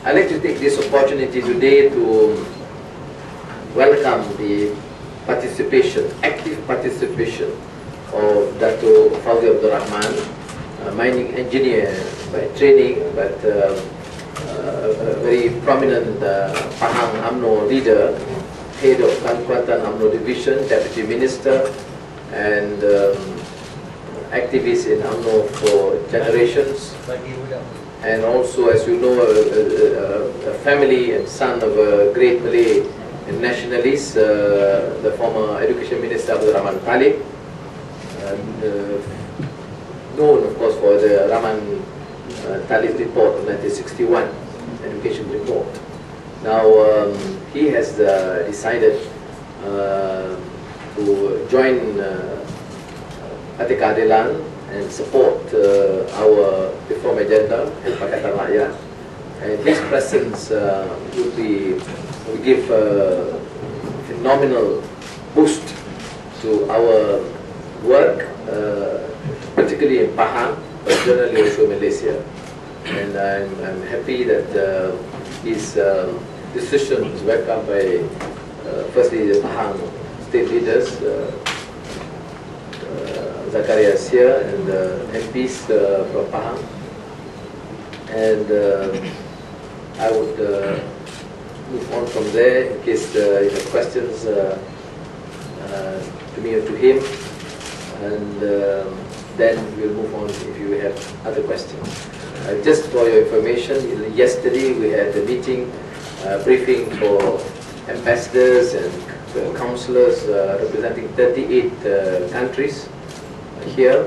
I'd like to take this opportunity today to welcome the participation, active participation of Dato Fauzi Abdul Rahman, a mining engineer by training, but a very prominent Pahang UMNO leader, head of ex-Kuantan UMNO division, deputy minister, and activist in UMNO for generations. And also, as you know, a family and son of a great Malay nationalist, the former Education Minister Abdul Rahman Talib, known of course for the Rahman Talib report of 1961, education report. Now he has decided to join Parti Keadilan and support our reform agenda and Pakatan Rakyat. And his presence will give a phenomenal boost to our work, particularly in Pahang, but generally also Malaysia. And I'm happy that his decision was welcomed by firstly the Pahang state leaders, Zakaria is here, and MPs from Pahang. And I would move on from there in case you have questions to me or to him, and then we'll move on if you have other questions. Just for your information, yesterday we had a meeting, briefing for ambassadors and councillors representing 38 countries here.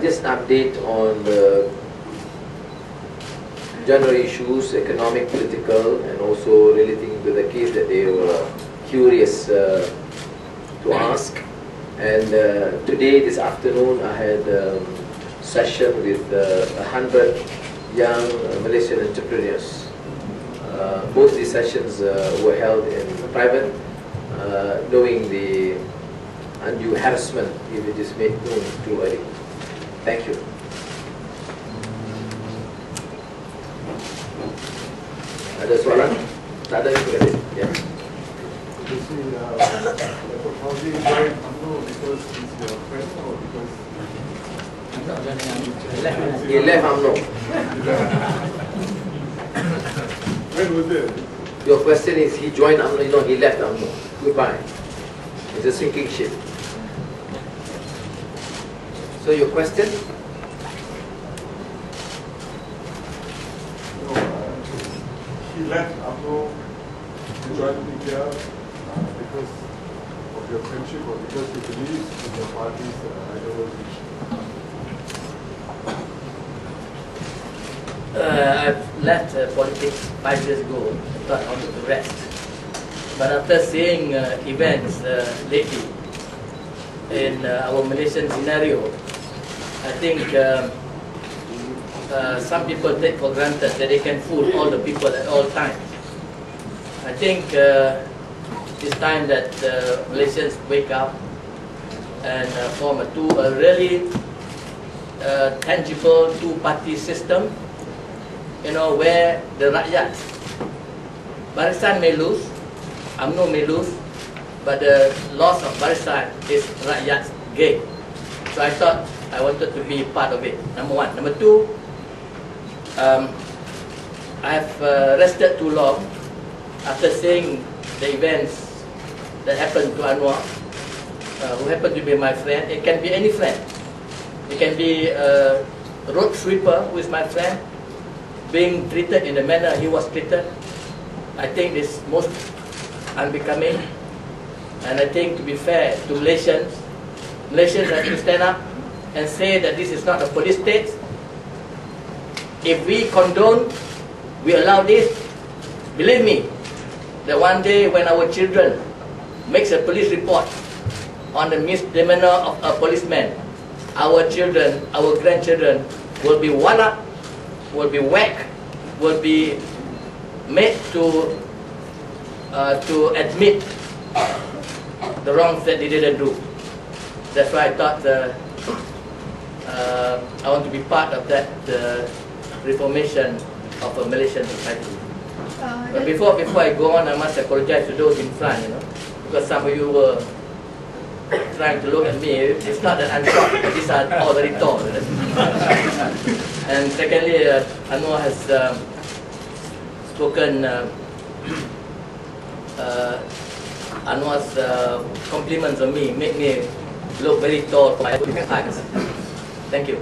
Just an update on the general issues, economic, political, and also relating to the case that they were curious to ask. And today, this afternoon, I had a session with 100 young Malaysian entrepreneurs. Both these sessions were held in private, knowing the undue harassment if it is made known too early. Thank you. Ada soalan? Tak ada juga. Ya. You see, Dr. Fauzi joined UMNO because he's your friend or because he left UMNO. When was it? Your question is he joined UMNO, no, he left UMNO. Goodbye. It's a sinking ship. So your question? No, he left UMNO to join PKR because of your friendship or because he believes in the party's ideology. I've left politics 5 years ago. I thought I wanted to rest. But after seeing events lately in our Malaysian scenario, I think some people take for granted that they can fool all the people at all times. I think it's time that Malaysians wake up and form a really tangible two-party system, you know, where the rakyat, Barisan may lose, UMNO may lose, but the loss of Barisan is rakyat's gain. So I thought I wanted to be part of it, number one. Number two, I've rested too long after seeing the events that happened to Anwar, who happened to be my friend. It can be any friend. It can be a road sweeper who is my friend, being treated in the manner he was treated. I think this most unbecoming, and I think to be fair to Malaysians have to stand up and say that this is not a police state. If we condone, we allow this, believe me, that one day when our children makes a police report on the misdemeanor of a policeman, our children, our grandchildren will be walloped, will be whacked, will be made to admit the wrongs that they didn't do. That's why I thought I want to be part of that reformation of a Malaysian society. But That- before I go on, I must apologize to those in front, because some of you were trying to look at me. It's not that I'm short, these are all very tall. And secondly, Anwar has spoken Anwar's compliments on me, make me look very tall for my eyes. Thank you.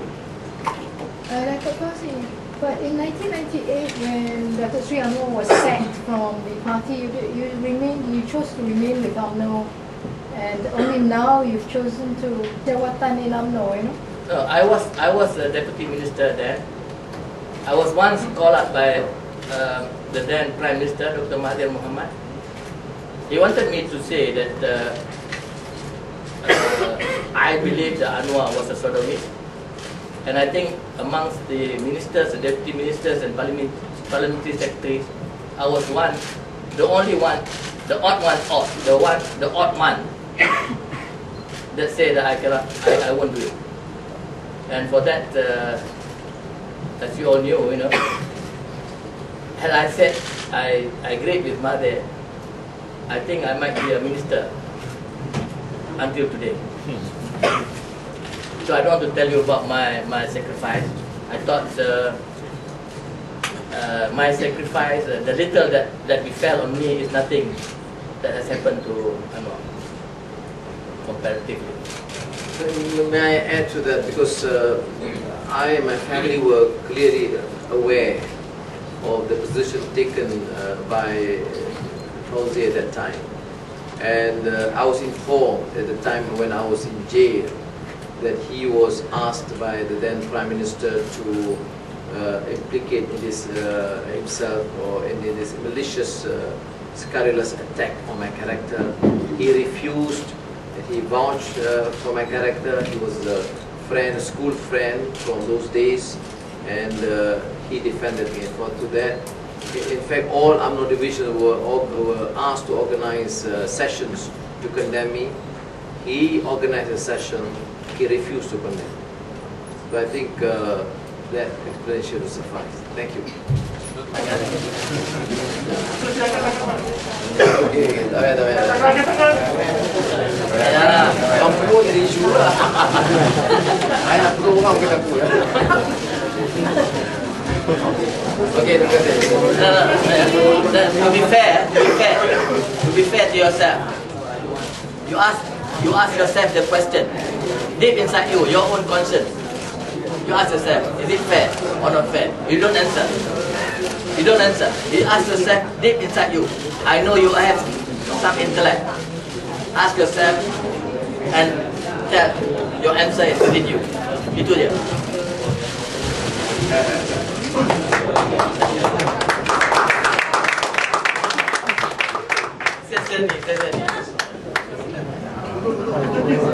Dr. Fauzi, but in 1998, when Dr. Sri Anwar was sacked from the party, you chose to remain with UMNO, and only now you've chosen to Jawatan in UMNO, I was a deputy minister then. I was once called up by the then Prime Minister, Dr. Mahathir Mohamad. He wanted me to say that I believe that Anwar was a sodomist. And I think amongst the ministers, the deputy ministers and parliamentary secretaries, I was the only one, the odd one that said that I won't do it. And for that, as you all knew, had I said I agreed with Mahathir, I think I might be a minister until today. So I don't want to tell you about my sacrifice. I thought my sacrifice, the little that befell on me is nothing that has happened to Anwar, comparatively. May I add to that, because I and my family were clearly aware of the position taken by Fauzi at that time. And I was informed at the time when I was in jail that he was asked by the then Prime Minister to implicate in this himself or in this malicious, scurrilous attack on my character. He refused. He vouched for my character. He was a friend, a school friend from those days, and he defended me. And for to that, in fact, all UMNO divisions were asked to organize sessions to condemn me. He organized a session. He refused to condemn. But I think that explanation will suffice. Thank you. Okay, mampu jadi isu lah. Saya nak perlu orang kita pun. Okay, terima kasih. To be fair to yourself, you ask yourself the question deep inside you, your own conscience. You ask yourself, is it fair or not fair? You don't answer. You don't answer. You ask yourself deep inside you. I know you have some intellect. Ask yourself and tell your answer is within you. Itu dia. Session ni.